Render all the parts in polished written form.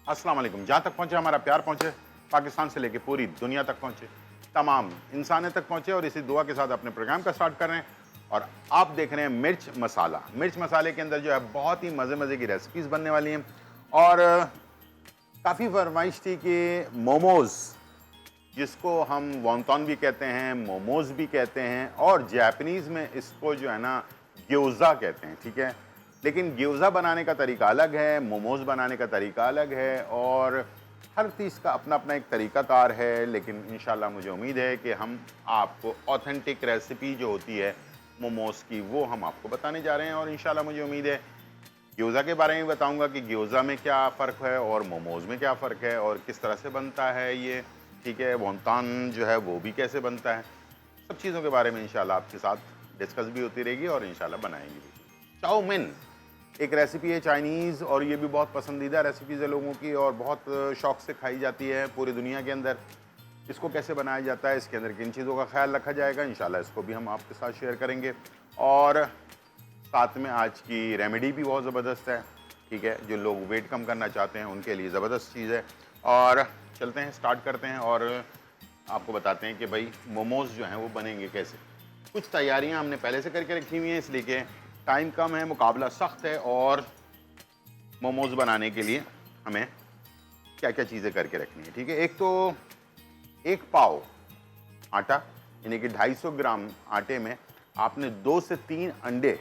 अस्सलाम वालेकुम। जहाँ तक पहुँचे हमारा प्यार पहुँचे, पाकिस्तान से लेके पूरी दुनिया तक पहुँचे, तमाम इंसानियत तक पहुँचे और इसी दुआ के साथ अपने प्रोग्राम का स्टार्ट कर रहे हैं। और आप देख रहे हैं मिर्च मसाला। मिर्च मसाले के अंदर जो है बहुत ही मज़े मज़े की रेसिपीज़ बनने वाली हैं। और काफ़ी फरमाइश थी कि मोमोज़, जिसको हम वॉन्टॉन भी कहते हैं, मोमोज़ भी कहते हैं और जापानीज़ में इसको जो है ना ग्योज़ा कहते हैं, ठीक है। लेकिन ग्योज़ा बनाने का तरीका अलग है, मोमोज़ बनाने का तरीका अलग है और हर चीज़ का अपना अपना एक तरीक़ाकार है। लेकिन इंशाल्लाह मुझे उम्मीद है कि हम आपको ऑथेंटिक रेसिपी जो होती है मोमोज़ की, वो हम आपको बताने जा रहे हैं। और इंशाल्लाह मुझे उम्मीद है ग्योज़ा के बारे में बताऊंगा कि ग्योज़ा में क्या फ़र्क है और मोमोज़ में क्या फ़र्क है और किस तरह से बनता है ये, ठीक है। वॉन्टॉन जो है वो भी कैसे बनता है, सब चीज़ों के बारे में इंशाल्लाह आपके साथ डिस्कस भी होती रहेगी और इंशाल्लाह बनाएंगे भी। चाउमीन एक रेसिपी है चाइनीज़ और ये भी बहुत पसंदीदा रेसिपीज़ है लोगों की और बहुत शौक़ से खाई जाती है पूरी दुनिया के अंदर। इसको कैसे बनाया जाता है, इसके अंदर किन चीज़ों का ख्याल रखा जाएगा, इंशाल्लाह इसको भी हम आपके साथ शेयर करेंगे। और साथ में आज की रेमेडी भी बहुत ज़बरदस्त है, ठीक है। जो लोग वेट कम करना चाहते हैं उनके लिए ज़बरदस्त चीज़ है। और चलते हैं, स्टार्ट करते हैं और आपको बताते हैं कि भाई मोमोज़ जो हैं वो बनेंगे कैसे। कुछ तैयारियां हमने पहले से करके रखी हुई हैं, इसलिए कि टाइम कम है, मुकाबला सख्त है और मोमोज़ बनाने के लिए हमें क्या क्या चीज़ें करके रखनी है, ठीक है। एक तो एक पाव आटा, यानी कि 250 ग्राम आटे में आपने 2 से 3 अंडे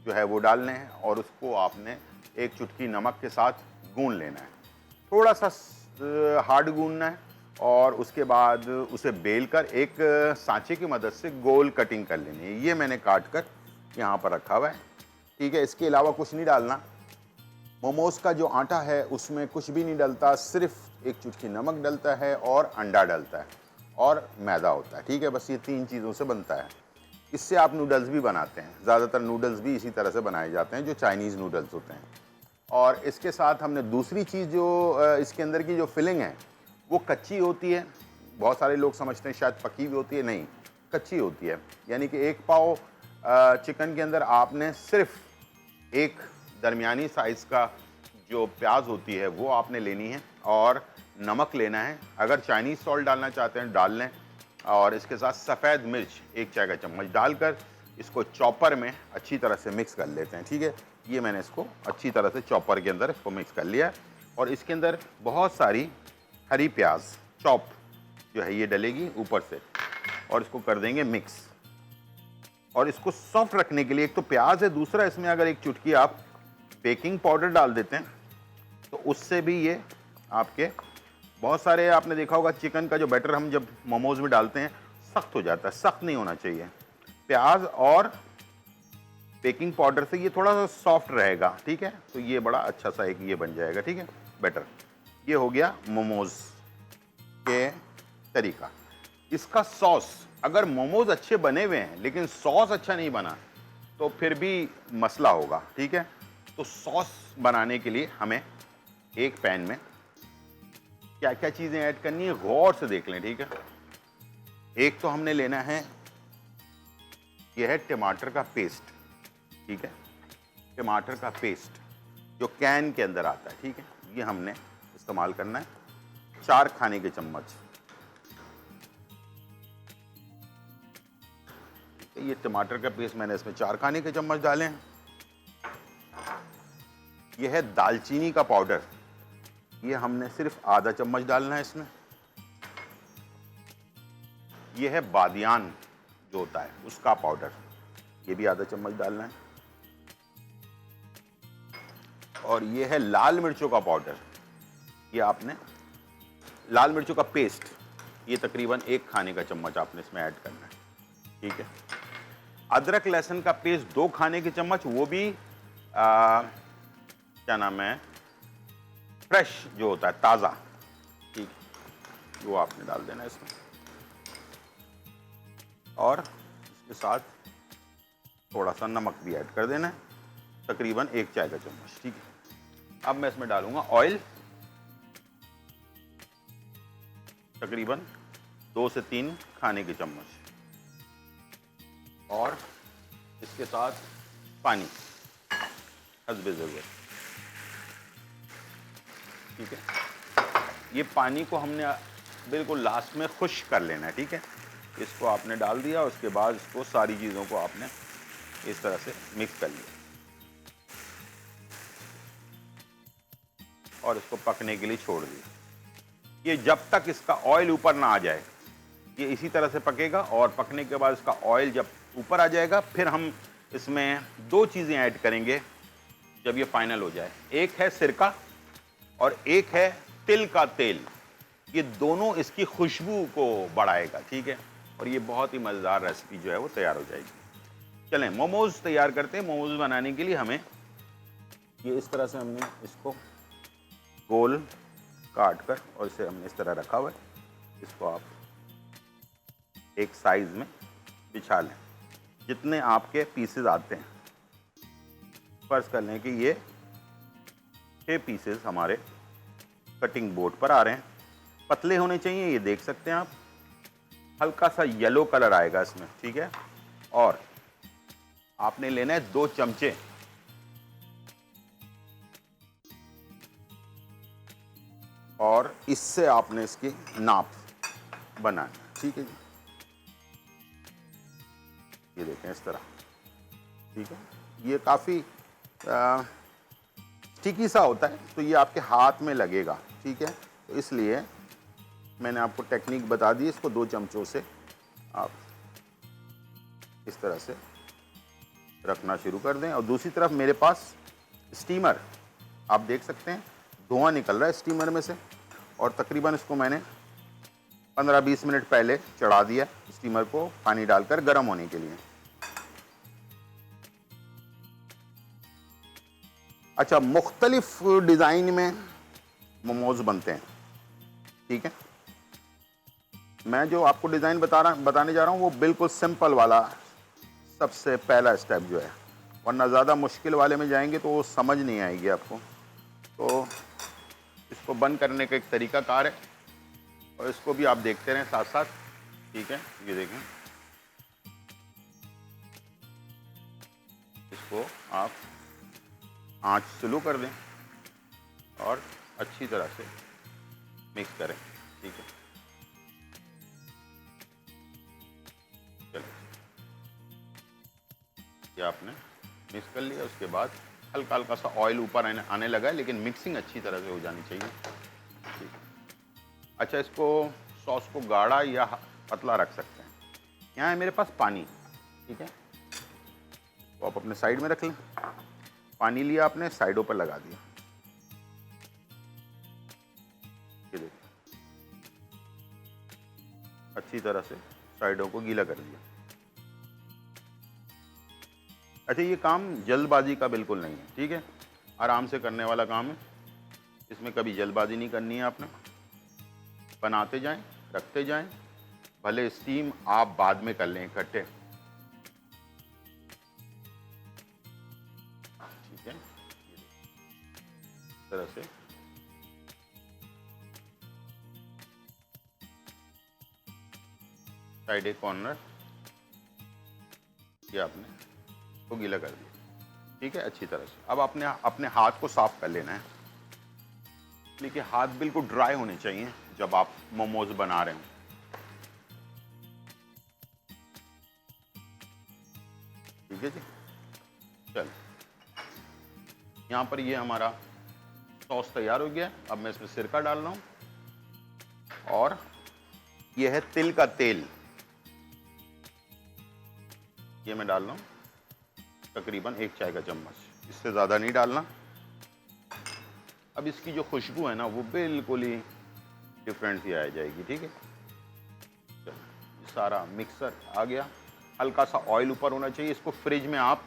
जो है वो डालने हैं और उसको आपने एक चुटकी नमक के साथ गूंद लेना है। थोड़ा सा हार्ड गूंदना है और उसके बाद उसे बेलकर एक सांचे की मदद से गोल कटिंग कर लेनी है। ये मैंने काट कर यहाँ पर रखा हुआ है, ठीक है। इसके अलावा कुछ नहीं डालना। मोमोज़ का जो आटा है उसमें कुछ भी नहीं डलता, सिर्फ एक चुटकी नमक डलता है और अंडा डलता है और मैदा होता है, ठीक है। बस ये 3 चीज़ों से बनता है। इससे आप नूडल्स भी बनाते हैं, ज़्यादातर नूडल्स भी इसी तरह से बनाए जाते हैं जो चाइनीज़ नूडल्स होते हैं। और इसके साथ हमने दूसरी चीज़ जो इसके अंदर की जो फिलिंग है वो कच्ची होती है। बहुत सारे लोग समझते हैं शायद पकी हुई होती है, नहीं, कच्ची होती है। यानी कि एक पाव चिकन के अंदर आपने सिर्फ एक दरमियानी साइज़ का जो प्याज होती है वो आपने लेनी है और नमक लेना है। अगर चाइनीज़ सॉल्ट डालना चाहते हैं डाल लें। और इसके साथ सफ़ेद मिर्च 1 चाय का चम्मच डालकर इसको चॉपर में अच्छी तरह से मिक्स कर लेते हैं, ठीक है। ये मैंने इसको अच्छी तरह से चॉपर के अंदर इसको मिक्स कर लिया और इसके अंदर बहुत सारी हरी प्याज चॉप जो है ये डलेगी ऊपर से और इसको कर देंगे मिक्स। और इसको सॉफ्ट रखने के लिए एक तो प्याज है, दूसरा इसमें अगर एक चुटकी आप बेकिंग पाउडर डाल देते हैं तो उससे भी ये आपके बहुत सारे, आपने देखा होगा चिकन का जो बैटर हम जब मोमोज़ में डालते हैं सख्त हो जाता है, सख्त नहीं होना चाहिए। प्याज और बेकिंग पाउडर से ये थोड़ा सा सॉफ्ट रहेगा, ठीक है। तो ये बड़ा अच्छा सा एक ये बन जाएगा, ठीक है, बैटर। ये हो गया मोमोज़ के तरीका। इसका सॉस, अगर मोमोज़ अच्छे बने हुए हैं लेकिन सॉस अच्छा नहीं बना तो फिर भी मसला होगा, ठीक है। तो सॉस बनाने के लिए हमें एक पैन में क्या क्या चीज़ें ऐड करनी है गौर से देख लें, ठीक है। एक तो हमने लेना है, यह है टमाटर का पेस्ट, ठीक है। टमाटर का पेस्ट जो कैन के अंदर आता है, ठीक है, ये हमने इस्तेमाल करना है। 4 खाने के चम्मच ये टमाटर का पेस्ट मैंने इसमें 4 खाने के चम्मच डाले हैं। यह है दालचीनी का पाउडर, ये हमने सिर्फ आधा चम्मच डालना है इसमें। यह है बादियान जो होता है उसका पाउडर, ये भी आधा चम्मच डालना है। और ये है लाल मिर्चों का पाउडर, ये आपने लाल मिर्चों का पेस्ट, ये तकरीबन 1 खाने का चम्मच आपने इसमें ऐड करना है, ठीक है। अदरक लहसुन का पेस्ट 2 खाने के चम्मच, वो भी क्या नाम है, फ्रेश जो होता है ताज़ा, ठीक, वो आपने डाल देना है इसमें। और इसके साथ थोड़ा सा नमक भी ऐड कर देना है, तकरीबन 1 चाय का चम्मच, ठीक है। अब मैं इसमें डालूंगा ऑयल, तकरीबन 2 से 3 खाने के चम्मच। और इसके साथ पानी हस्बे ज़रूरत। ठीक है। ये पानी को हमने बिल्कुल लास्ट में खुश्क कर लेना है, ठीक है। इसको आपने डाल दिया, उसके बाद इसको सारी चीज़ों को आपने इस तरह से मिक्स कर लिया और इसको पकने के लिए छोड़ दिया। ये जब तक इसका ऑयल ऊपर ना आ जाए, ये इसी तरह से पकेगा और पकने के बाद इसका ऑयल जब ऊपर आ जाएगा, फिर हम इसमें दो चीज़ें ऐड करेंगे जब ये फाइनल हो जाए। एक है सिरका और एक है तिल का तेल। ये दोनों इसकी खुशबू को बढ़ाएगा, ठीक है, और ये बहुत ही मज़ेदार रेसिपी जो है वो तैयार हो जाएगी। चलें मोमोज़ तैयार करते हैं। मोमोज़ बनाने के लिए हमें ये इस तरह से हमने इसको गोल काट कर और इसे हमने इस तरह रखा हुआ है। इसको आप एक साइज में बिछा लें, जितने आपके पीसेस आते हैं। फर्ज कर लें कि ये 6 पीसेस हमारे कटिंग बोर्ड पर आ रहे हैं। पतले होने चाहिए, ये देख सकते हैं आप। हल्का सा येलो कलर आएगा इसमें, ठीक है। और आपने लेना है 2 चमचे और इससे आपने इसकी नाप बनाना, ठीक है जी। ये देखें इस तरह, ठीक है। ये काफ़ी स्टिकी सा होता है, तो ये आपके हाथ में लगेगा, ठीक है। तो इसलिए मैंने आपको टेक्निक बता दी। इसको 2 चमचों से आप इस तरह से रखना शुरू कर दें। और दूसरी तरफ मेरे पास स्टीमर, आप देख सकते हैं धुआं निकल रहा है स्टीमर में से, और तकरीबन इसको मैंने 15-20 मिनट पहले चढ़ा दिया स्टीमर को पानी डालकर गर्म होने के लिए। अच्छा, मुख्तलिफ डिज़ाइन में मोमोज बनते हैं, ठीक है। मैं जो आपको डिज़ाइन बताने जा रहा हूँ वो बिल्कुल सिंपल वाला सबसे पहला स्टेप जो है, वरना ज़्यादा मुश्किल वाले में जाएंगे तो वो समझ नहीं आएगी आपको। तो इसको बंद करने का एक तरीका कार है, और इसको भी आप देखते रहें साथ साथ, ठीक है। ये देखें, इसको आप आंच स्लो कर दें और अच्छी तरह से मिक्स करें, ठीक है। चलिए, ये आपने मिक्स कर लिया। उसके बाद हल्का हल्का सा ऑयल ऊपर आने लगा है, लेकिन मिक्सिंग अच्छी तरह से हो जानी चाहिए, ठीक है। अच्छा, इसको सॉस को गाढ़ा या पतला रख सकते हैं। यहाँ है मेरे पास पानी, ठीक है, तो आप अपने साइड में रख लें। पानी लिया आपने, साइडों पर लगा दिया, ये देखिए, अच्छी तरह से साइडों को गीला कर दिया। अच्छा, ये काम जल्दबाजी का बिल्कुल नहीं है, ठीक है, आराम से करने वाला काम है। इसमें कभी जल्दबाजी नहीं करनी है आपने। बनाते जाएं, रखते जाएं, भले स्टीम आप बाद में कर लें इकट्ठे, ठीक है। इस तरह से साइड एक कॉर्नर ये आपने को गीला कर दिया, ठीक है, अच्छी तरह से। अब आपने अपने हाथ को साफ कर लेना है, लेकिन हाथ बिल्कुल ड्राई होने चाहिए जब आप मोमोज बना रहे हो, ठीक है जी। चल, यहाँ पर ये हमारा सॉस तैयार हो गया। अब मैं इसमें सिरका डाल रहा हूँ और ये है तिल का तेल, ये मैं डाल रहा हूँ तकरीबन 1 चाय का चम्मच, इससे ज़्यादा नहीं डालना। अब इसकी जो खुशबू है ना वो बिल्कुल ही डिफरेंट सी आ जाएगी, ठीक है। चलो, सारा मिक्सर आ गया। हल्का सा ऑयल ऊपर होना चाहिए। इसको फ्रिज में आप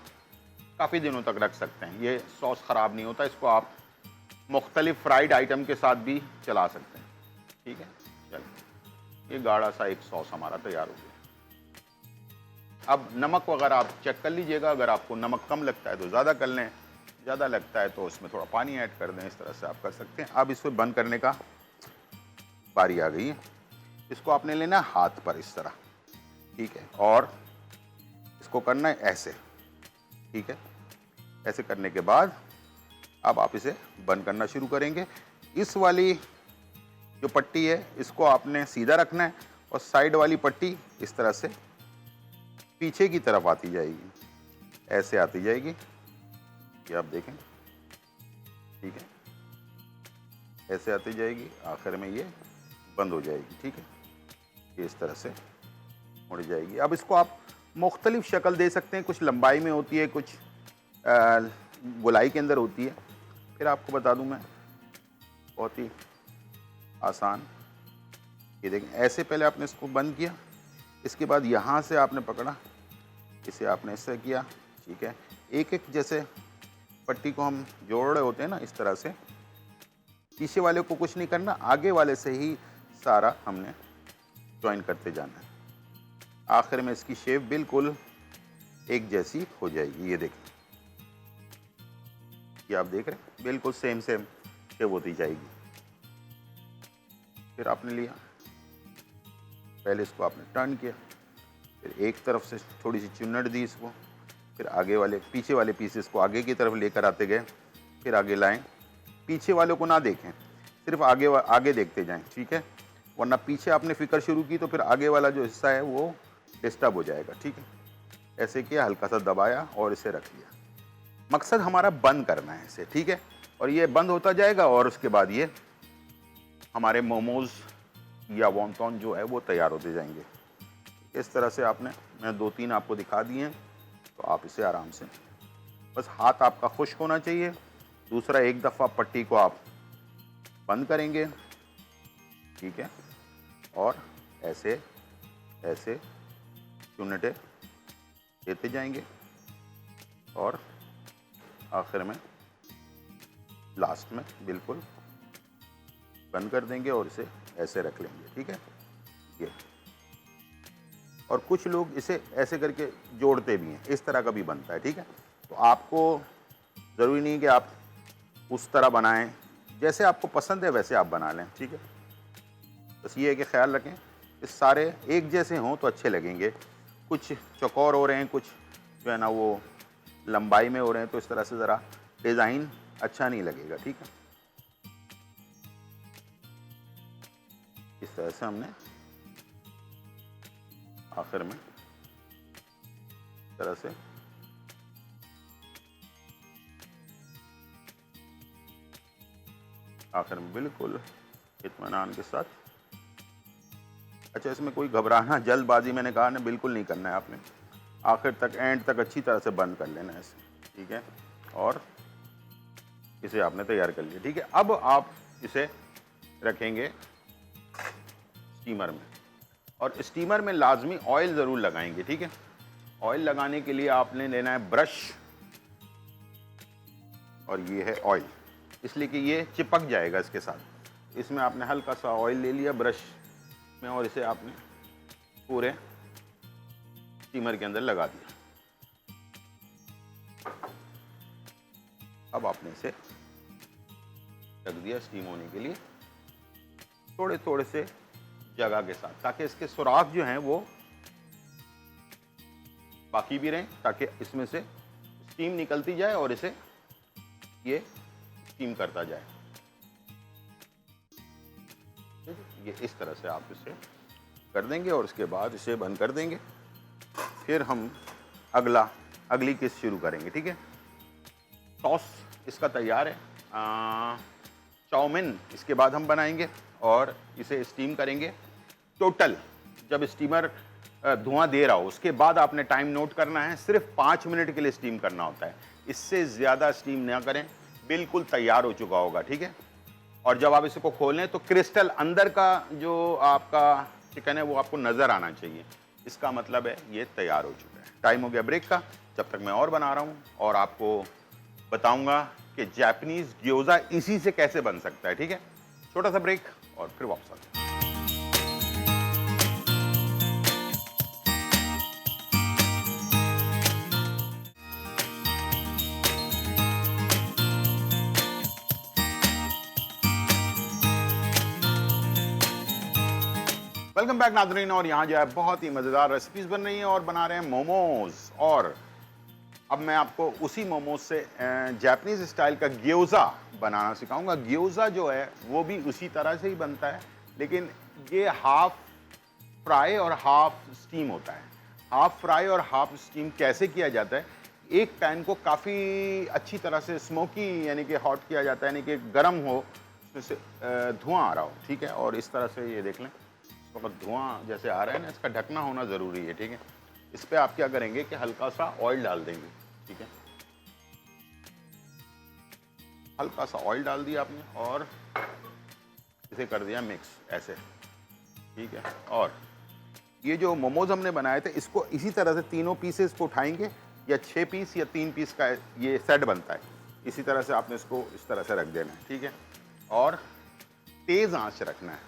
काफ़ी दिनों तक रख सकते हैं, ये सॉस ख़राब नहीं होता। इसको आप मुख्तलिफ फ्राइड आइटम के साथ भी चला सकते हैं, ठीक है। चलिए, ये गाढ़ा सा एक सॉस हमारा तैयार हो गया। अब नमक वगैरह आप चेक कर लीजिएगा, अगर आपको नमक कम लगता है तो ज़्यादा कर लें, ज़्यादा लगता है तो उसमें थोड़ा पानी ऐड कर दें। इस तरह से आप कर सकते हैं। अब इसको बंद करने का बारी आ गई है। इसको आपने लेना है हाथ पर इस तरह, ठीक है, और इसको करना है ऐसे, ठीक है। ऐसे करने के बाद अब आप इसे बंद करना शुरू करेंगे। इस वाली जो पट्टी है इसको आपने सीधा रखना है और साइड वाली पट्टी इस तरह से पीछे की तरफ आती जाएगी, ऐसे आती जाएगी, ये आप देखें, ठीक है, ऐसे आती जाएगी, आखिर में ये बंद हो जाएगी, ठीक है, ये इस तरह से मुड़ जाएगी। अब इसको आप मुख्तलिफ शक्ल दे सकते हैं, कुछ लंबाई में होती है, कुछ गोलाई के अंदर होती है। फिर आपको बता दूं मैं, बहुत ही आसान, ये देखें, ऐसे पहले आपने इसको बंद किया, इसके बाद यहाँ से आपने पकड़ा, इसे आपने इससे किया, ठीक है, एक एक जैसे पट्टी को हम जोड़ रहे होते हैं ना, इस तरह से। पीछे वाले को कुछ नहीं करना, आगे वाले से ही सारा हमने ज्वाइन करते जाना है। आखिर में इसकी शेप बिल्कुल एक जैसी हो जाएगी, ये देखें, ये आप देख रहे हैं, बिल्कुल सेम शेप होती जाएगी। फिर आपने लिया, पहले इसको आपने टर्न किया, फिर एक तरफ से थोड़ी सी चुन्नट दी इसको, फिर आगे वाले पीछे वाले पीसेस को आगे की तरफ लेकर आते गए, फिर आगे लाएं, पीछे वालों को ना देखें, सिर्फ आगे देखते जाएं, ठीक है, वरना पीछे आपने फिक्र शुरू की तो फिर आगे वाला जो हिस्सा है वो डिस्टर्ब हो जाएगा, ठीक है। ऐसे किया, हल्का सा दबाया और इसे रख लिया। मकसद हमारा बंद करना है इसे, ठीक है, और ये बंद होता जाएगा और उसके बाद ये हमारे मोमोज या वॉन्टॉन जो है वो तैयार होते जाएंगे। इस तरह से आपने, मैं 2-3 आपको दिखा दिए हैं, तो आप इसे आराम से, बस हाथ आपका खुश्क होना चाहिए। दूसरा, एक दफ़ा पट्टी को आप बंद करेंगे, ठीक है, और ऐसे ऐसे चुन्नटे देते जाएंगे और आखिर में लास्ट में बिल्कुल बंद कर देंगे और इसे ऐसे रख लेंगे, ठीक है, ये। और कुछ लोग इसे ऐसे करके जोड़ते भी हैं, इस तरह का भी बनता है, ठीक है। तो आपको ज़रूरी नहीं कि आप उस तरह बनाएं, जैसे आपको पसंद है वैसे आप बना लें, ठीक है। बस ये है कि ख्याल रखें कि सारे एक जैसे हों तो अच्छे लगेंगे। कुछ चौकोर हो रहे हैं, कुछ जो है ना वो लंबाई में हो रहे हैं, तो इस तरह से ज़रा डिज़ाइन अच्छा नहीं लगेगा, ठीक है। इस तरह से हमने आखिर में इस तरह से आखिर में बिल्कुल इत्मीनान के साथ। अच्छा, इसमें कोई घबराना, जल्दबाजी मैंने कहा ना, बिल्कुल नहीं करना है आपने, आखिर तक एंड तक अच्छी तरह से बंद कर लेना है इसे, ठीक है, और इसे आपने तैयार कर लिया, ठीक है। अब आप इसे रखेंगे स्टीमर में, और स्टीमर में लाजमी ऑयल ज़रूर लगाएंगे, ठीक है। ऑयल लगाने के लिए आपने लेना है ब्रश, और ये है ऑयल, इसलिए कि ये चिपक जाएगा इसके साथ। इसमें आपने हल्का सा ऑयल ले लिया ब्रश में और इसे आपने पूरे स्टीमर के अंदर लगा दिया। अब आपने इसे रख दिया स्टीम होने के लिए, थोड़े थोड़े से जगह के साथ, ताकि इसके सुराख जो हैं वो बाकी भी रहें, ताकि इसमें से स्टीम निकलती जाए और इसे ये स्टीम करता जाए। ये इस तरह से आप इसे कर देंगे और उसके बाद इसे बंद कर देंगे। फिर हम अगली किस शुरू करेंगे, ठीक है। सॉस इसका तैयार है, चाउमीन इसके बाद हम बनाएंगे और इसे स्टीम करेंगे। टोटल जब स्टीमर धुआं दे रहा हो उसके बाद आपने टाइम नोट करना है, सिर्फ 5 मिनट के लिए स्टीम करना होता है, इससे ज़्यादा स्टीम ना करें, बिल्कुल तैयार हो चुका होगा, ठीक है। और जब आप इसको खोलें तो क्रिस्टल अंदर का जो आपका चिकन है वो आपको नज़र आना चाहिए, इसका मतलब है ये तैयार हो चुका है। टाइम हो गया ब्रेक का, जब तक मैं और बना रहा हूँ और आपको बताऊंगा कि जापानीज़ ग्योज़ा इसी से कैसे बन सकता है, ठीक है। छोटा सा ब्रेक और फिर वापस आते हैं। वेलकम बैक नाज़रीन, और यहाँ जो है बहुत ही मज़ेदार रेसिपीज़ बन रही हैं और बना रहे हैं मोमोज। और अब मैं आपको उसी मोमोज से जापानीज स्टाइल का ग्योज़ा बनाना सिखाऊंगा। ग्योज़ा जो है वो भी उसी तरह से ही बनता है, लेकिन ये हाफ फ्राई और हाफ स्टीम होता है। हाफ फ्राई और हाफ स्टीम कैसे किया जाता है, एक पैन को काफ़ी अच्छी तरह से स्मोकी यानी कि हॉट किया जाता है, यानी कि गर्म हो, उसमें से धुआं आ रहा हो, ठीक है। और इस तरह से ये देख लें, इस वक्त धुआं जैसे आ रहा है ना, इसका ढकना होना ज़रूरी है, ठीक है। इस पर आप क्या करेंगे कि हल्का सा ऑयल डाल देंगे, ठीक है। हल्का सा ऑयल डाल दिया आपने और इसे कर दिया मिक्स ऐसे, ठीक है। और ये जो मोमोज हमने बनाए थे, इसको इसी तरह से तीनों पीसेस को उठाएंगे, या 6 पीस या 3 पीस का ये सेट बनता है। इसी तरह से आपने इसको इस तरह से रख देना है, ठीक है। और तेज़ आंच रखना है।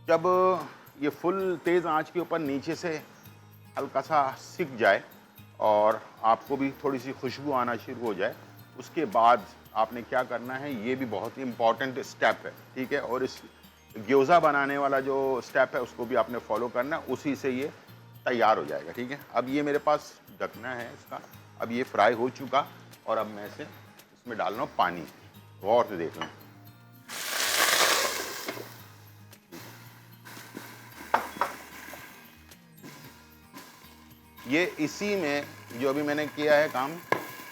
जब ये फुल तेज़ आंच के ऊपर नीचे से हल्का सा सिक जाए और आपको भी थोड़ी सी खुशबू आना शुरू हो जाए, उसके बाद आपने क्या करना है, ये भी बहुत ही इम्पॉर्टेंट स्टेप है, ठीक है। और इस ग्योज़ा बनाने वाला जो स्टेप है उसको भी आपने फॉलो करना है, उसी से ये तैयार हो जाएगा, ठीक है। अब ये मेरे पास ढकना है इसका, अब ये फ्राई हो चुका और अब मैं इसमें डाल रहा हूँ पानी। गौर से देख लें, ये इसी में जो अभी मैंने किया है काम,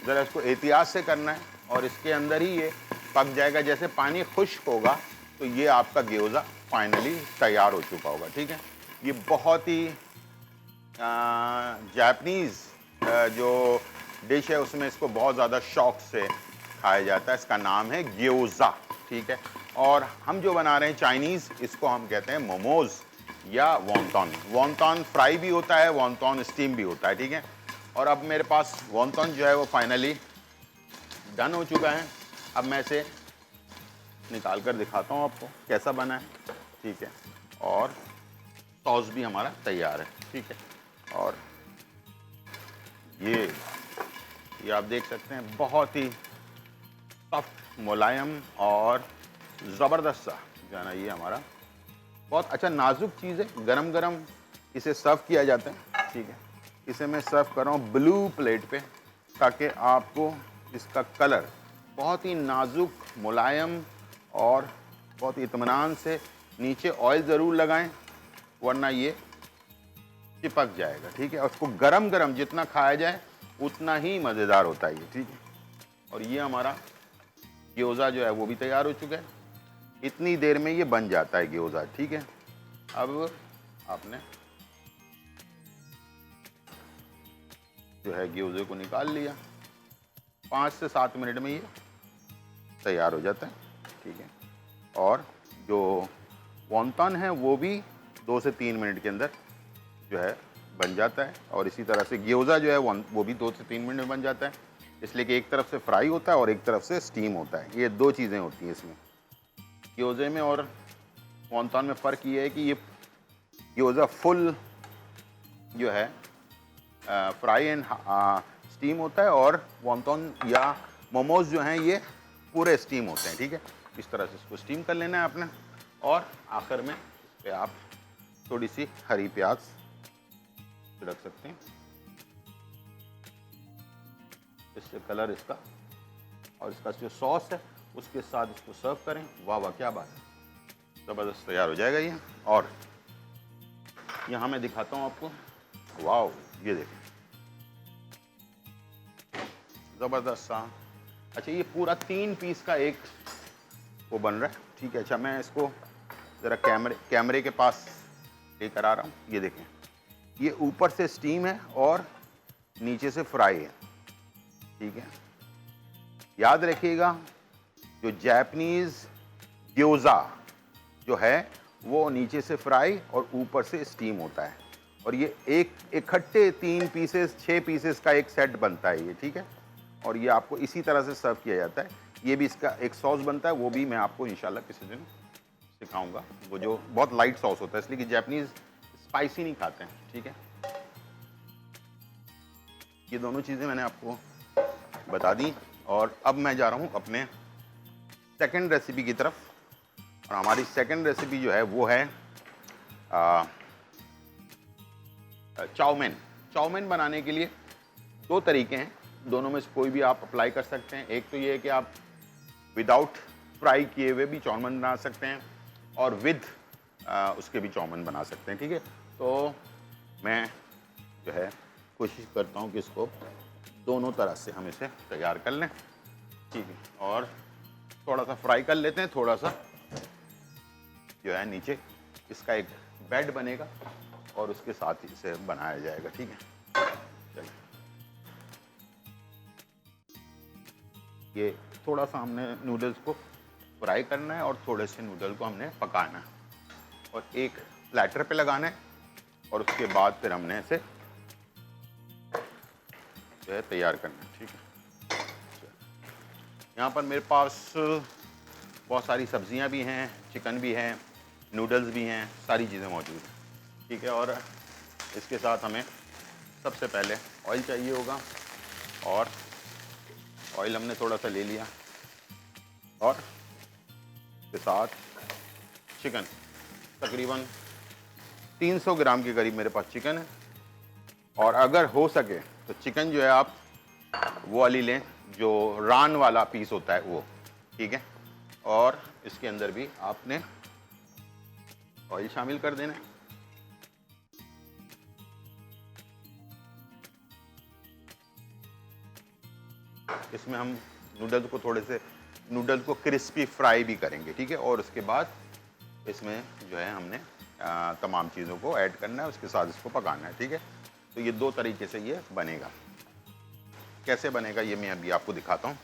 ज़रा इसको एहतियात से करना है और इसके अंदर ही ये पक जाएगा। जैसे पानी खुश्क होगा तो ये आपका ग्योज़ा फाइनली तैयार हो चुका होगा, ठीक है। ये बहुत ही जापानीज़ जो डिश है उसमें इसको बहुत ज़्यादा शौक से खाया जाता है। इसका नाम है ग्योज़ा, ठीक है। और हम जो बना रहे हैं चाइनीज़, इसको हम कहते हैं मोमोज़ या वॉन्टॉन। वॉन्टॉन फ्राई भी होता है, वॉन्टॉन स्टीम भी होता है, ठीक है। और अब मेरे पास वॉन्टॉन जो है वो फाइनली डन हो चुका है। अब मैं इसे निकाल कर दिखाता हूँ आपको कैसा बना है, ठीक है। और सॉस भी हमारा तैयार है, ठीक है। और ये आप देख सकते हैं, बहुत ही सॉफ्ट, मुलायम और ज़बरदस्त सा जो है ना, ये हमारा बहुत अच्छा नाजुक चीज़ है। गरम गरम इसे सर्व किया जाता है, ठीक है। इसे मैं सर्व कर रहा हूँ ब्लू प्लेट पे, ताकि आपको इसका कलर बहुत ही नाजुक, मुलायम और बहुत ही इत्मीनान से, नीचे ऑयल ज़रूर लगाएं वरना ये चिपक जाएगा, ठीक है। और उसको गरम गरम जितना खाया जाए उतना ही मज़ेदार होता है ये, ठीक है। और ये हमारा ग्योज़ा जो है वो भी तैयार हो चुका है। इतनी देर में ये बन जाता है ग्योज़ा, ठीक है। अब आपने जो है ग्योज़े को निकाल लिया, 5 से 7 मिनट में ये तैयार हो जाता है, ठीक है। और जो वॉन्टॉन है वो भी 2 से 3 मिनट के अंदर जो है बन जाता है। और इसी तरह से ग्योज़ा जो है वो भी 2 से 3 मिनट में बन जाता है, इसलिए कि एक तरफ से फ्राई होता है और एक तरफ से स्टीम होता है। ये 2 चीज़ें होती हैं इसमें। ग्योज़े में और वॉन्टॉन में फ़र्क ये है कि ये ग्योज़ा फुल जो है फ्राई एंड स्टीम होता है, और वॉन्टॉन या मोमोज जो हैं ये पूरे स्टीम होते हैं, ठीक है। इस तरह से इसको स्टीम कर लेना है आपने। और आखिर में इस पर आप थोड़ी सी हरी प्याज छिड़क सकते हैं, इससे कलर इसका और इसका जो सॉस है उसके साथ इसको सर्व करें। वाह वाह, क्या बात है, ज़बरदस्त तैयार हो जाएगा ये। और यहाँ मैं दिखाता हूँ आपको, वाह, ये देखें, ज़बरदस्त सा। अच्छा, ये पूरा 3 पीस का एक वो बन रहा है, ठीक है। अच्छा, मैं इसको ज़रा कैमरे के पास लेकर आ रहा हूँ। ये देखें, ये ऊपर से स्टीम है और नीचे से फ्राई है, ठीक है। याद रखिएगा, जो जापानीज़ ग्योज़ा जो है वो नीचे से फ्राई और ऊपर से स्टीम होता है। और ये एक इकट्ठे 3 पीसेस 6 पीसेस का एक सेट बनता है ये, ठीक है। और ये आपको इसी तरह से सर्व किया जाता है। ये भी इसका एक सॉस बनता है, वो भी मैं आपको इंशाल्लाह किसी दिन सिखाऊंगा, वो जो बहुत लाइट सॉस होता है, इसलिए कि जापानीज़ स्पाइसी नहीं खाते हैं, ठीक है। ये दोनों चीज़ें मैंने आपको बता दी। और अब मैं जा रहा हूँ अपने सेकंड रेसिपी की तरफ। और हमारी सेकंड रेसिपी जो है वो है चाउमीन। चाउमीन बनाने के लिए दो तरीके हैं, दोनों में से कोई भी आप अप्लाई कर सकते हैं। एक तो ये है कि आप विदाउट फ्राई किए हुए भी चाउमीन बना सकते हैं और विद उसके भी चाउमीन बना सकते हैं, ठीक है। तो मैं जो है कोशिश करता हूँ कि इसको दोनों तरह से हम इसे तैयार कर लें, ठीक है। और थोड़ा सा फ्राई कर लेते हैं, थोड़ा सा जो है नीचे इसका एक बेड बनेगा और उसके साथ ही इसे बनाया जाएगा, ठीक है। चलिए, ये थोड़ा सा हमने नूडल्स को फ्राई करना है और थोड़े से नूडल को हमने पकाना है और एक प्लेटर पे लगाना है और उसके बाद फिर हमने इसे जो है तैयार करना है, ठीक है। यहाँ पर मेरे पास बहुत सारी सब्जियाँ भी हैं, चिकन भी है, नूडल्स भी हैं, सारी चीज़ें मौजूद हैं, ठीक है। और इसके साथ हमें सबसे पहले ऑयल चाहिए होगा और ऑयल हमने थोड़ा सा ले लिया और इसके साथ चिकन, तकरीबन 300 ग्राम के करीब मेरे पास चिकन है। और अगर हो सके तो चिकन जो है आप वो वाली लें जो रान वाला पीस होता है वो, ठीक है। और इसके अंदर भी आपने ऑयल शामिल कर देना है। इसमें हम नूडल्स को थोड़े से नूडल्स को क्रिस्पी फ्राई भी करेंगे, ठीक है। और उसके बाद इसमें जो है हमने तमाम चीज़ों को ऐड करना है, उसके साथ इसको पकाना है, ठीक है। तो ये दो तरीके से ये बनेगा। कैसे बनेगा ये मैं अभी आपको दिखाता हूँ।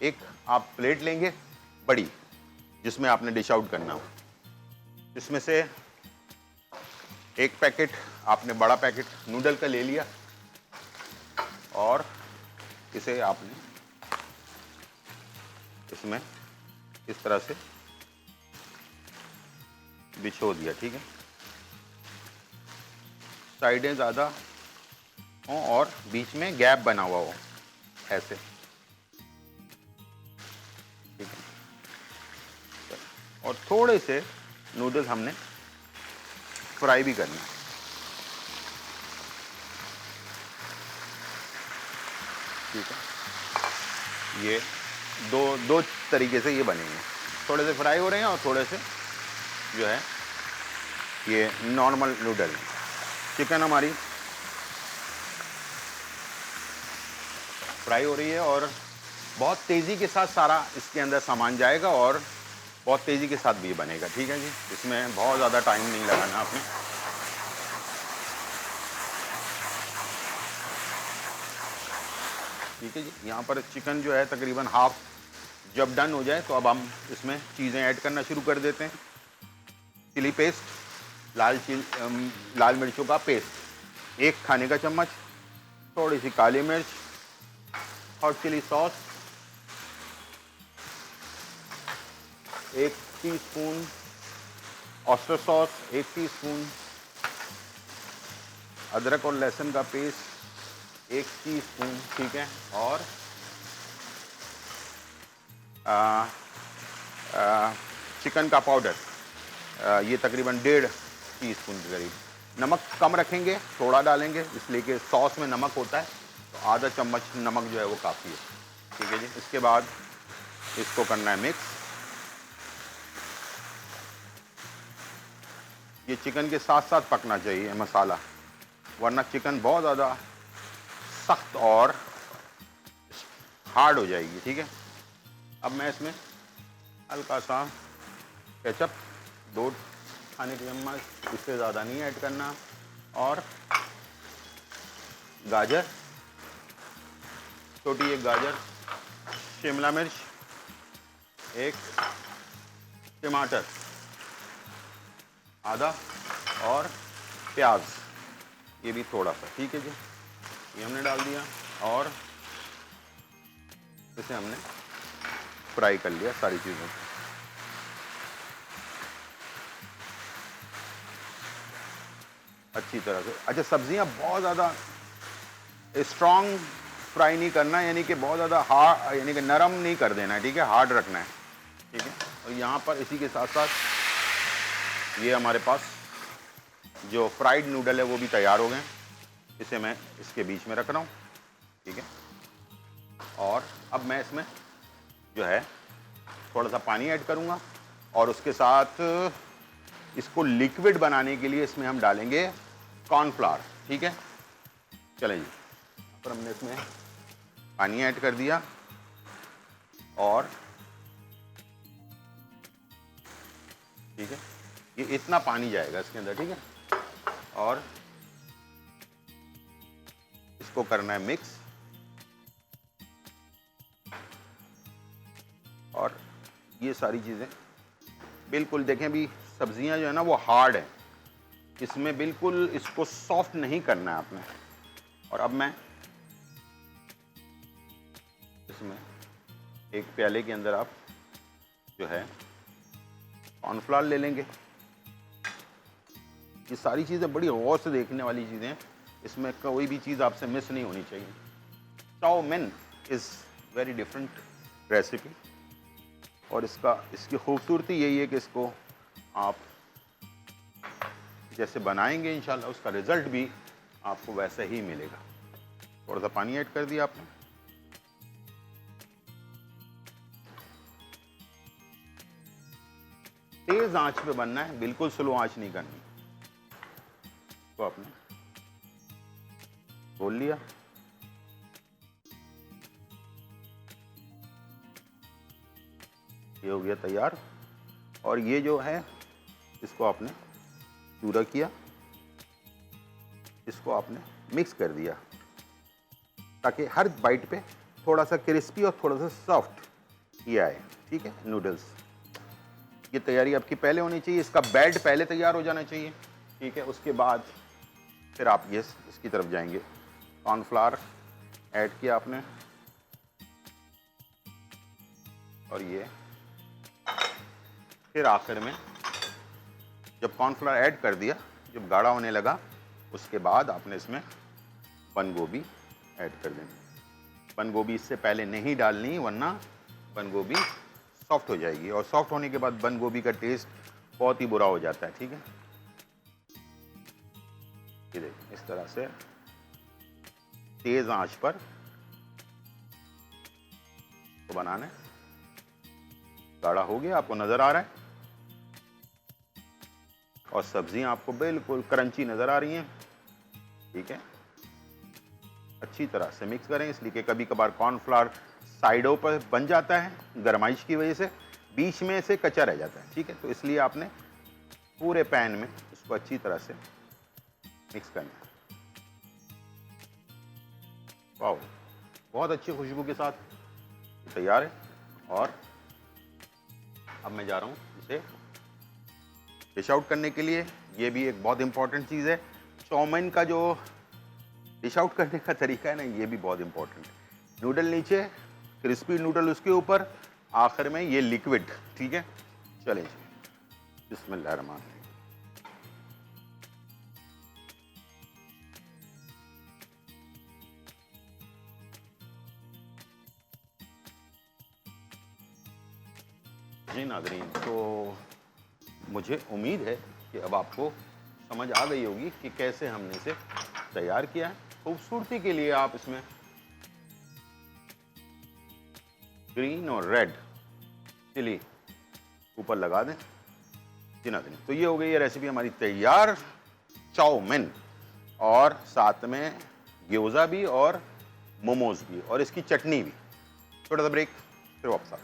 एक आप प्लेट लेंगे बड़ी, जिसमें आपने डिश आउट करना हो। इसमें से एक पैकेट आपने बड़ा पैकेट नूडल का ले लिया और इसे आपने इसमें इस तरह से बिछो दिया, ठीक है। साइडें ज़्यादा हों और बीच में गैप बना हुआ हो, ऐसे, ठीक है। और थोड़े से नूडल्स हमने फ्राई भी करना है, ठीक है। ये दो तरीके से ये बनेंगे, थोड़े से फ्राई हो रहे हैं और थोड़े से जो है ये नॉर्मल नूडल। चिकन हमारी फ्राई हो रही है और बहुत तेज़ी के साथ सारा इसके अंदर सामान जाएगा और बहुत तेज़ी के साथ भी ये बनेगा, ठीक है जी। इसमें बहुत ज़्यादा टाइम नहीं लगाना आपने। ठीक है जी। यहाँ पर चिकन जो है तकरीबन हाफ जब डन हो जाए तो अब हम इसमें चीज़ें ऐड करना शुरू कर देते हैं। चिली पेस्ट, लाल मिर्चों का पेस्ट 1 खाने का चम्मच, थोड़ी सी काली मिर्च, hot chilli sauce 1 teaspoon, oyster sauce 1 teaspoon, अदरक और लहसुन का पेस्ट 1 टीस्पून, ठीक है। और चिकन का पाउडर ये तकरीबन 1.5 टीस्पून के करीब। नमक कम रखेंगे, थोड़ा डालेंगे, इसलिए कि सॉस में नमक होता है, तो आधा चम्मच नमक जो है वो काफ़ी है, ठीक है जी। इसके बाद इसको करना है मिक्स। ये चिकन के साथ साथ पकना चाहिए मसाला, वरना चिकन बहुत ज़्यादा सख्त और हार्ड हो जाएगी, ठीक है। अब मैं इसमें हल्का सा केचप 2 खाने के चम्मच, इससे ज़्यादा नहीं ऐड करना, और गाजर, छोटी 1 गाजर, शिमला मिर्च 1, टमाटर आधा और प्याज ये भी थोड़ा सा, ठीक है जी। ये हमने डाल दिया और इसे हमने फ्राई कर लिया सारी चीज़ों को। अच्छी तरह से। अच्छा, सब्जियां बहुत ज़्यादा स्ट्रॉन्ग फ्राई नहीं करना, यानी कि बहुत ज़्यादा हार्ड, यानी कि नरम नहीं कर देना है, ठीक है, हार्ड रखना है, ठीक है। और यहाँ पर इसी के साथ साथ ये हमारे पास जो फ्राइड नूडल है वो भी तैयार हो गए। इसे मैं इसके बीच में रख रहा हूँ, ठीक है। और अब मैं इसमें जो है थोड़ा सा पानी ऐड करूँगा और उसके साथ इसको लिक्विड बनाने के लिए इसमें हम डालेंगे कॉर्नफ्लावर, ठीक है। चलें जी, पर हमने इसमें पानी ऐड कर दिया और ठीक है, ये इतना पानी जाएगा इसके अंदर, ठीक है। और इसको करना है मिक्स। और ये सारी चीज़ें बिल्कुल देखें, अभी सब्जियां जो है ना वो हार्ड है, इसमें बिल्कुल इसको सॉफ्ट नहीं करना है आपने। और अब मैं इसमें एक प्याले के अंदर आप जो है कॉर्नफ्लावर ले लेंगे। ये सारी चीज़ें बड़ी गौर से देखने वाली चीज़ें हैं, इसमें कोई भी चीज़ आपसे मिस नहीं होनी चाहिए। Chow mein is very different recipe और इसकी खूबसूरती यही है कि इसको आप जैसे बनाएंगे इंशाल्लाह उसका रिजल्ट भी आपको वैसा ही मिलेगा। थोड़ा सा पानी ऐड कर दिया आपने। तेज आंच पे बनना है, बिल्कुल स्लो आंच नहीं करनी। तो आपने खोल लिया, ये हो गया तैयार। और ये जो है इसको आपने चूरा किया, इसको आपने मिक्स कर दिया ताकि हर बाइट पे थोड़ा सा क्रिस्पी और थोड़ा सा सॉफ्ट ये आए, ठीक है। नूडल्स ये तैयारी आपकी पहले होनी चाहिए, इसका बैड पहले तैयार हो जाना चाहिए, ठीक है। उसके बाद फिर आप ये इसकी तरफ जाएंगे। कॉर्नफ्लावर ऐड किया आपने और ये फिर आखिर में जब कॉर्नफ्लावर ऐड कर दिया, जब गाढ़ा होने लगा, उसके बाद आपने इसमें बंद गोभी ऐड कर देनी। बंद गोभी इससे पहले नहीं डालनी वरना बंद गोभी सॉफ्ट हो जाएगी और सॉफ्ट होने के बाद बंद गोभी का टेस्ट बहुत ही बुरा हो जाता है, ठीक है। ये देखिए इस तरह से तेज आंच पर तो बनाना है। गाढ़ा हो गया, आपको नजर आ रहा है और सब्जियां आपको बिल्कुल क्रंची नजर आ रही हैं, ठीक है। अच्छी तरह से मिक्स करें, इसलिए कि कभी कभार कॉर्नफ्लावर साइडों पर बन जाता है गर्माइश की वजह से, बीच में से कच्चा रह जाता है, ठीक है। तो इसलिए आपने पूरे पैन में इसको अच्छी तरह से मिक्स करना है। वाह, बहुत अच्छी खुशबू के साथ तैयार है। और अब मैं जा रहा हूँ इसे डिश आउट करने के लिए। ये भी एक बहुत इंपॉर्टेंट चीज़ है, चाउमीन का जो डिश आउट करने का तरीका है ना, ये भी बहुत इंपॉर्टेंट है। नूडल नीचे, क्रिस्पी नूडल उसके ऊपर, आखिर में ये लिक्विड, ठीक है। चले जी, बिस्मिल्लाहिर्रहमानिर्रहीम। जी नाज़रीन, तो मुझे उम्मीद है कि अब आपको समझ आ गई होगी कि कैसे हमने इसे तैयार किया है। खूबसूरती के लिए आप इसमें ग्रीन और रेड चिली ऊपर लगा दें। जी नाज़रीन, तो ये हो गई है रेसिपी हमारी तैयार, चाउमीन, और साथ में ग्योज़ा भी और मोमोज भी और इसकी चटनी भी। थोड़ा सा ब्रेक, फिर वापस आ।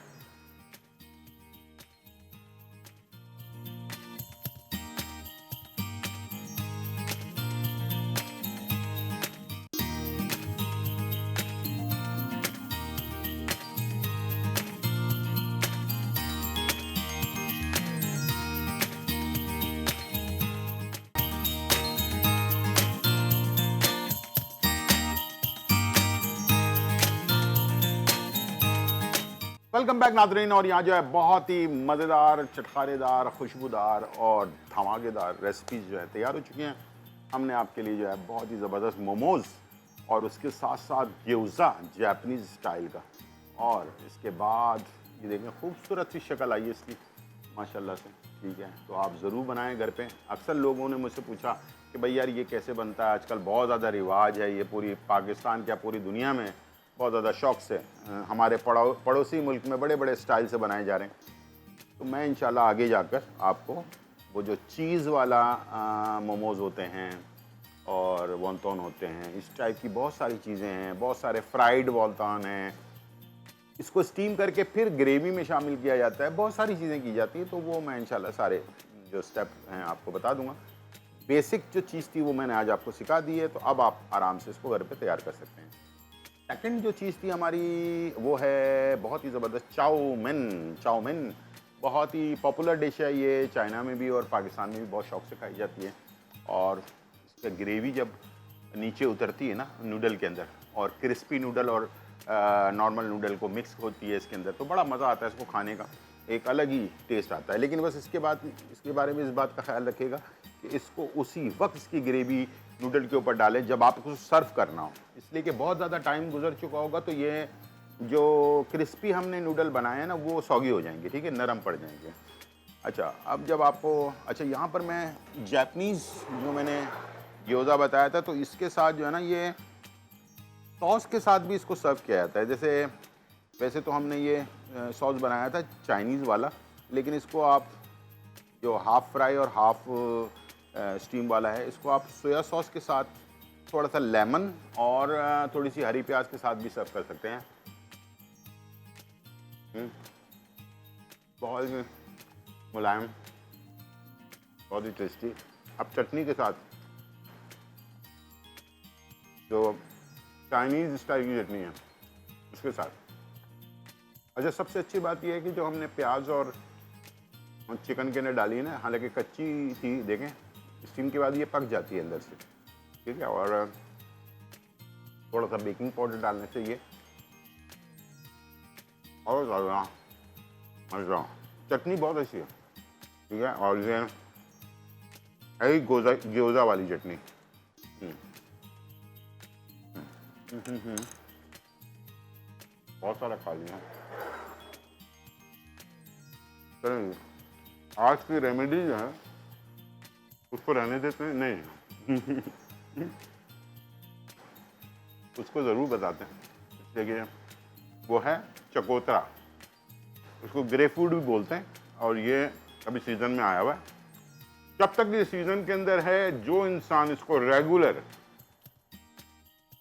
वेलकम बैक नाज़रीन, और यहाँ जो है बहुत ही मज़ेदार, चटखारेदार, खुशबूदार और धमाकेदार रेसिपीज़ जो है तैयार हो चुकी हैं। हमने आपके लिए जो है बहुत ही ज़बरदस्त मोमोज़ और उसके साथ साथ ग्योज़ा जापानीज़ स्टाइल का, और इसके बाद ये देखें खूबसूरत सी शक्ल आई है इसकी माशाल्लाह से, ठीक है, तो आप ज़रूर बनाएं घर पे। अक्सर लोगों ने मुझसे पूछा कि भाई यार ये कैसे बनता है, आजकल बहुत ज़्यादा रिवाज है, ये पूरी पाकिस्तान क्या पूरी दुनिया में बहुत ज़्यादा शौक से हमारे पड़ोसी मुल्क में बड़े बड़े स्टाइल से बनाए जा रहे हैं। तो मैं इंशाल्लाह आगे जाकर आपको वो जो चीज़ वाला मोमोज़ होते हैं और वॉन्टॉन होते हैं, इस टाइप की बहुत सारी चीज़ें हैं, बहुत सारे फ्राइड वॉन्टॉन हैं, इसको स्टीम करके फिर ग्रेवी में शामिल किया जाता है, बहुत सारी चीज़ें की जाती हैं। तो वो मैं इंशाल्लाह सारे जो स्टेप हैं आपको बता दूंगा। बेसिक जो चीज़ थी वो मैंने आज आपको सिखा दी है, तो अब आप आराम से इसको घर पे तैयार कर सकते हैं। सेकंड जो चीज़ थी हमारी वो है बहुत ही ज़बरदस्त चाउमीन। चाउमीन बहुत ही पॉपुलर डिश है, ये चाइना में भी और पाकिस्तान में भी बहुत शौक से खाई जाती है। और इसका ग्रेवी जब नीचे उतरती है ना नूडल के अंदर, और क्रिस्पी नूडल और नॉर्मल नूडल को मिक्स होती है इसके अंदर, तो बड़ा मज़ा आता है इसको खाने का, एक अलग ही टेस्ट आता है। लेकिन बस इसके बारे में इस बात का ख्याल रखिएगा कि इसको उसी वक्त इसकी ग्रेवी नूडल के ऊपर डालें जब आपको सर्व करना हो, इसलिए कि बहुत ज़्यादा टाइम गुजर चुका होगा तो ये जो क्रिस्पी हमने नूडल बनाए हैं ना वो सॉगी हो जाएंगे, ठीक है, नरम पड़ जाएंगे। अच्छा, अब जब आपको अच्छा यहाँ पर मैं जापनीज़ जो मैंने ग्योज़ा बताया था, तो इसके साथ जो है ना ये सॉस के साथ भी इसको सर्व किया जाता है। जैसे वैसे तो हमने ये सॉस बनाया था चाइनीज़ वाला, लेकिन इसको आप जो हाफ़ फ्राई और हाफ़ स्टीम वाला है, इसको आप सोया सॉस के साथ थोड़ा सा लेमन और थोड़ी सी हरी प्याज के साथ भी सर्व कर सकते हैं। बहुत ही मुलायम, बहुत ही टेस्टी। अब चटनी के साथ जो चाइनीज़ स्टाइल की चटनी है उसके साथ। अच्छा, सबसे अच्छी बात यह है कि जो हमने प्याज और चिकन के अंदर डाली है ना, हालांकि कच्ची थी, देखें स्टीम के बाद ये पक जाती है अंदर से, ठीक है। और थोड़ा सा बेकिंग पाउडर डालने से ये और ज़्यादा मज़ा। चटनी बहुत अच्छी है, ठीक है। और ये है ग्योज़ा वाली चटनी। बहुत सारा खा लिया। चलिए, आज की रेमेडी जो है उसको रहने देते हैं, नहीं उसको ज़रूर बताते हैं। देखिए, वो है चकोतरा, उसको ग्रेपफ्रूट भी बोलते हैं, और ये अभी सीज़न में आया हुआ है। जब तक ये सीज़न के अंदर है, जो इंसान इसको रेगुलर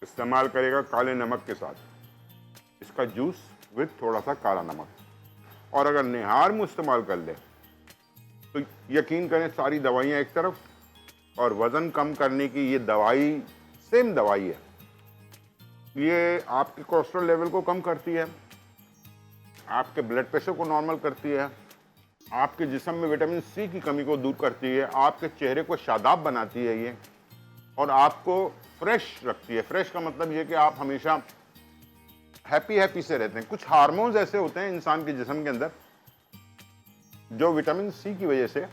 इस्तेमाल करेगा काले नमक के साथ, इसका जूस विद थोड़ा सा काला नमक, और अगर निहार में इस्तेमाल कर ले तो यकीन करें सारी दवाइयाँ एक तरफ, और वज़न कम करने की ये दवाई सेम दवाई है। ये आपके कोलेस्ट्रॉल लेवल को कम करती है, आपके ब्लड प्रेशर को नॉर्मल करती है, आपके जिस्म में विटामिन सी की कमी को दूर करती है, आपके चेहरे को शादाब बनाती है ये, और आपको फ्रेश रखती है। फ्रेश का मतलब ये कि आप हमेशा हैप्पी से रहते हैं। कुछ हार्मोन्स ऐसे होते हैं इंसान के जिस्म के अंदर जो विटामिन सी की वजह से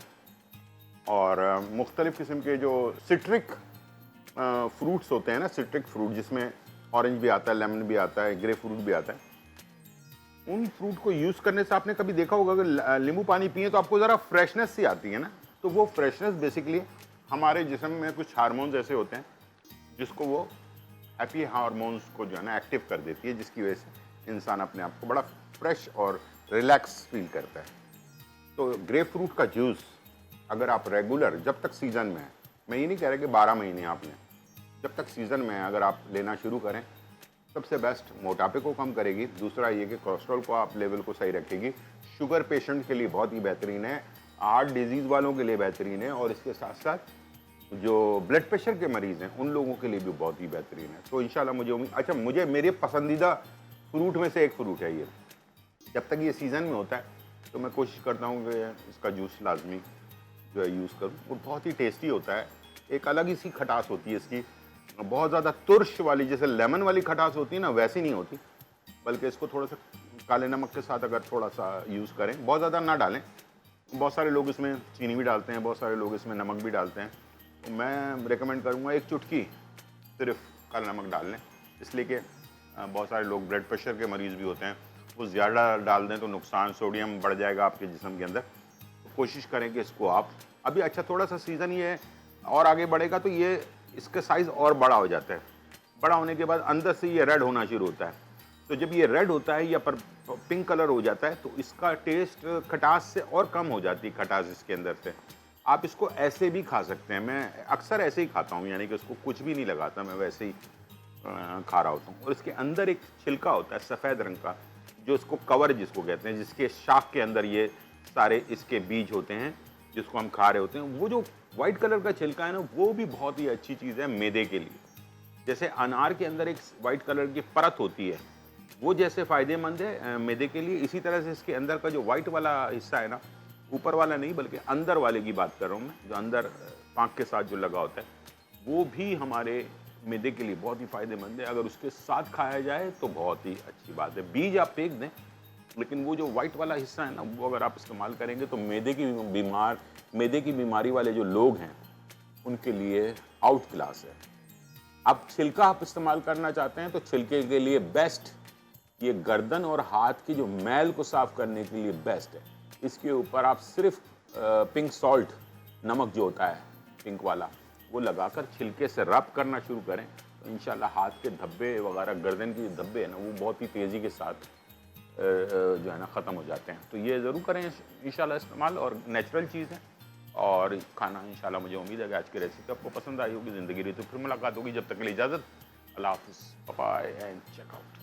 और मुख्तलिफ किस्म के जो सिट्रिक फ्रूट्स होते हैं ना, सिट्रिक फ्रूट जिसमें ऑरेंज भी आता है, लेमन भी आता है, ग्रेप फ्रूट भी आता है, उन फ्रूट को यूज़ करने से आपने कभी देखा होगा अगर नींबू पानी पिए तो आपको ज़रा फ्रेशनेस सी आती है ना, तो वो फ्रेशनेस बेसिकली हमारे जिस्म में कुछ हार्मोन्स ऐसे होते हैं जिसको वो हैप्पी हार्मोन्स को जो है ना एक्टिव कर देती है, जिसकी वजह से इंसान अपने आप को बड़ा फ्रेश और रिलैक्स फील करता है। तो ग्रेप फ्रूट का जूस अगर आप रेगुलर, जब तक सीज़न में है, मैं ये नहीं कह रहा कि 12 महीने आप लें, जब तक सीज़न में है अगर आप लेना शुरू करें, सबसे बेस्ट मोटापे को कम करेगी। दूसरा ये कि कोलेस्ट्रॉल को आप लेवल को सही रखेगी। शुगर पेशेंट के लिए बहुत ही बेहतरीन है, हार्ट डिजीज़ वालों के लिए बेहतरीन है, और इसके साथ साथ जो ब्लड प्रेशर के मरीज़ हैं उन लोगों के लिए भी बहुत ही बेहतरीन है। तो इंशाल्लाह मुझे उम्मीद, अच्छा मुझे मेरे पसंदीदा फ्रूट में से एक फ्रूट है ये। जब तक ये सीज़न में होता है तो मैं कोशिश करता हूँ कि इसका जूस लाजमी जो है यूज़ करूँ। वो बहुत ही टेस्टी होता है, एक अलग ही सी खटास होती है इसकी, बहुत ज़्यादा तुर्श वाली जैसे लेमन वाली खटास होती है ना, वैसी नहीं होती, बल्कि इसको थोड़ा सा काले नमक के साथ अगर थोड़ा सा यूज़ करें, बहुत ज़्यादा ना डालें। बहुत सारे लोग इसमें चीनी भी डालते हैं, बहुत सारे लोग इसमें नमक भी डालते हैं, तो मैं रेकमेंड करूँगा एक चुटकी सिर्फ काला नमक डाल लें, इसलिए कि बहुत सारे लोग ब्लड प्रेशर के मरीज़ भी होते हैं, वो ज़्यादा डाल दें तो नुकसान, सोडियम बढ़ जाएगा आपके जिस्म के अंदर। तो कोशिश करें कि इसको आप अभी अच्छा थोड़ा सा सीज़न ये है और आगे बढ़ेगा तो ये इसका साइज़ और बड़ा हो जाता है। बड़ा होने के बाद अंदर से ये रेड होना शुरू होता है। तो जब ये रेड होता है या पर पिंक कलर हो जाता है तो इसका टेस्ट खटास से और कम हो जाती है, खटास इसके अंदर से। आप इसको ऐसे भी खा सकते हैं। मैं अक्सर ऐसे ही खाता हूँ, यानी कि उसको कुछ भी नहीं लगाता, मैं वैसे ही खा रहा होता हूँ। और इसके अंदर एक छिलका होता है सफ़ेद रंग का, जो इसको कवर जिसको कहते हैं, जिसके शाख के अंदर ये सारे इसके बीज होते हैं जिसको हम खा रहे होते हैं। वो जो वाइट कलर का छिलका है ना, वो भी बहुत ही अच्छी चीज़ है मैदे के लिए। जैसे अनार के अंदर एक वाइट कलर की परत होती है, वो जैसे फ़ायदेमंद है मैदे के लिए, इसी तरह से इसके अंदर का जो वाइट वाला हिस्सा है ना, ऊपर वाला नहीं बल्कि अंदर वाले की बात कर रहा हूँ मैं, जो अंदर पाँख के साथ जो लगा होता है, वो भी हमारे मैदे के लिए बहुत ही फ़ायदेमंद है। अगर उसके साथ खाया जाए तो बहुत ही अच्छी बात है। बीज आप फेंक दें, लेकिन वो जो वाइट वाला हिस्सा है ना, वो अगर आप इस्तेमाल करेंगे तो मैदे की बीमारी वाले जो लोग हैं उनके लिए आउट क्लास है। अब छिलका आप इस्तेमाल करना चाहते हैं तो छिलके के लिए बेस्ट, ये गर्दन और हाथ की जो मैल को साफ करने के लिए बेस्ट है। इसके ऊपर आप सिर्फ पिंक सॉल्ट, नमक जो होता है पिंक वाला, वो लगाकर छिलके से रब करना शुरू करें तो इंशाल्लाह हाथ के धब्बे वगैरह, गर्दन के धब्बे है ना, वो बहुत ही तेज़ी के साथ जो है ना ख़त्म हो जाते हैं। तो ये ज़रूर करें इंशाल्लाह इस्तेमाल, और नेचुरल चीज़ है। और खाना इंशाल्लाह, मुझे उम्मीद है कि आज की रेसिपी आपको पसंद आई होगी। ज़िंदगी रही तो फिर मुलाकात होगी, जब तक के लिए इजाज़त, अल्लाह हाफ़िज़, बाय एंड चेक आउट।